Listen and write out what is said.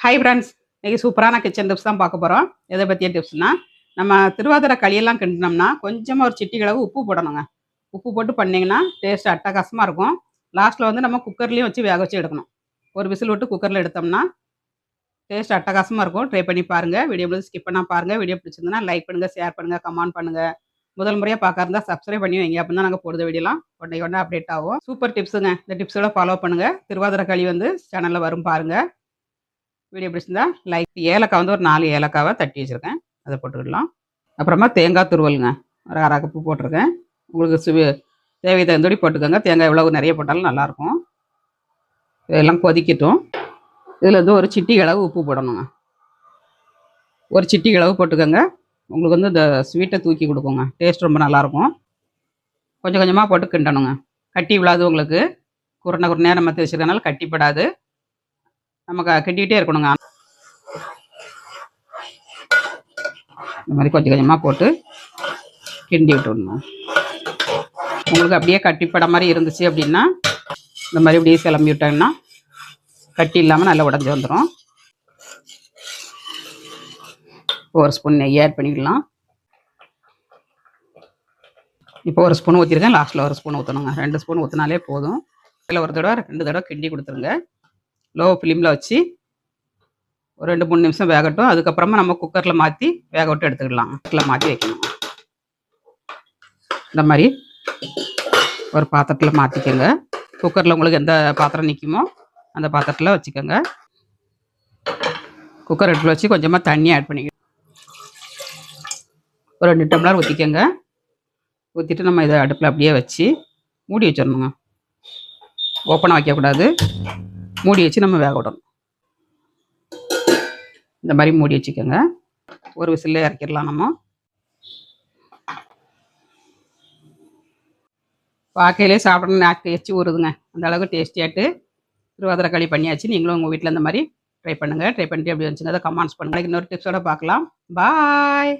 Hi friends, இன்னைக்கு சூப்பரான kitchen tips தான் பார்க்க போகிறோம். எதை பற்றிய டிப்ஸ்னால், நம்ம திருவாதிரை களியெல்லாம் கிண்டினோம்னா கொஞ்சமாக ஒரு சிட்டி அளவு உப்பு போடணுங்க. உப்பு போட்டு பண்ணிங்கன்னா டேஸ்ட் அட்டகாசமாக இருக்கும். லாஸ்ட்டில் வந்து நம்ம குக்கர்லேயும் வச்சு வேக வச்சு எடுக்கணும். ஒரு விசில் விட்டு குக்கரில் எடுத்தோம்னா டேஸ்ட் அட்டகாசமாக இருக்கும். ட்ரை பண்ணி பாருங்கள். வீடியோ முடிஞ்சு ஸ்கிப் பண்ணால் பாருங்கள். வீடியோ பிடிச்சிருந்ததுன்னா லைக் பண்ணுங்கள், ஷேர் பண்ணுங்கள், கமெண்ட் பண்ணுங்கள். முதல் முறையாக பார்க்க இருந்தால் சப்ஸ்கிரைப் பண்ணி வைங்க. அப்போ தான் நாங்கள் போடுற வீடியோலாம் உடனே அப்டேட் ஆகும். சூப்பர் டிப்ஸுங்க. இந்த டிப்ஸோட ஃபாலோ பண்ணுங்கள். திருவாதிரை களி வந்து சேனலில் வரும் பாருங்கள். வீடியோ பிடிச்சிருந்தா லைக். ஏலக்காய் வந்து ஒரு 4 ஏலக்காவை தட்டி வச்சுருக்கேன், அதை போட்டுக்கிடலாம். அப்புறமா தேங்காய் துருவலுங்க, ஒரு அரை கப்பு போட்டிருக்கேன். உங்களுக்கு தேவை தகுந்தபடி போட்டுக்கோங்க. தேங்காய் எவ்வளவு நிறைய போட்டாலும் நல்லாயிருக்கும். இதெல்லாம் கொதிக்கட்டும். இதில் வந்து ஒரு சிட்டி அளவு உப்பு போடணுங்க. ஒரு சிட்டி அளவு போட்டுக்கோங்க. உங்களுக்கு வந்து இந்த ஸ்வீட்டை தூக்கி கொடுக்குங்க. டேஸ்ட் ரொம்ப நல்லாயிருக்கும். கொஞ்சம் கொஞ்சமாக போட்டு கிண்டணுங்க. கட்டி விழாது. உங்களுக்கு குருணை நம்ம வச்சுருக்கனால கட்டிப்படாது. நமக்கு கிண்டிகிட்டே இருக்கணுங்க. இந்த மாதிரி கொஞ்சம் கொஞ்சமாக போட்டு கிண்டி விட்டுடணும். உங்களுக்கு அப்படியே கட்டிப்பட மாதிரி இருந்துச்சு அப்படின்னா இந்த மாதிரி அப்படியே கிளம்பி விட்டாங்கன்னா கட்டி இல்லாமல் நல்லா உடஞ்சி வந்துடும். ஒரு ஸ்பூன் நெய் ஆட் பண்ணிக்கலாம். இப்போ ஒரு ஸ்பூன் ஊற்றிருக்கேன். லாஸ்ட்டில் ஒரு ஸ்பூன் ஊற்றணுங்க. 2 ஸ்பூன் ஊற்றினாலே போதும். இதில் ஒரு தடவை 2 தடவை கிண்டி கொடுத்துருங்க. லோ ஃப்ளேமில் வச்சு ஒரு 2-3 நிமிஷம் வேகட்டும். அதுக்கப்புறமா நம்ம குக்கரில் மாற்றி வேக விட்டு எடுத்துக்கலாம். குக்கரில் மாற்றி வைக்கணும். இந்த மாதிரி ஒரு பாத்திரத்தில் மாற்றிக்கோங்க. குக்கரில் உங்களுக்கு எந்த பாத்திரம் நிற்குமோ அந்த பாத்திரத்தில் வச்சுக்கோங்க. குக்கர் அடுப்பில் வச்சு கொஞ்சமாக தண்ணி ஆட் பண்ணிக்க. ஒரு 2 டம்ளர் ஊற்றிக்கோங்க. ஊற்றிட்டு நம்ம இதை அடுப்பில் அப்படியே வச்சு மூடி வச்சிடணுங்க. ஓப்பனாக வைக்கக்கூடாது. மூடி வச்சு நம்ம வேக விடணும். இந்த மாதிரி மூடி வச்சுக்கோங்க. ஒரு விசில்ல இறக்கிடலாம். நம்ம வாக்கையிலே சாப்பிடணும். நாக்கு எச்சு ஊறுதுங்க. அந்த அளவுக்கு டேஸ்டியாட்டு திருவாதிரை களி பண்ணியாச்சு. நீங்களும் உங்கள் வீட்டில் இந்த மாதிரி ட்ரை பண்ணுங்கள். ட்ரை பண்ணிட்டு எப்படி வந்துச்சுங்க அதை கமெண்ட்ஸ் பண்ணுங்கள். இன்னொரு டிப்ஸோட பார்க்கலாம். பாய்.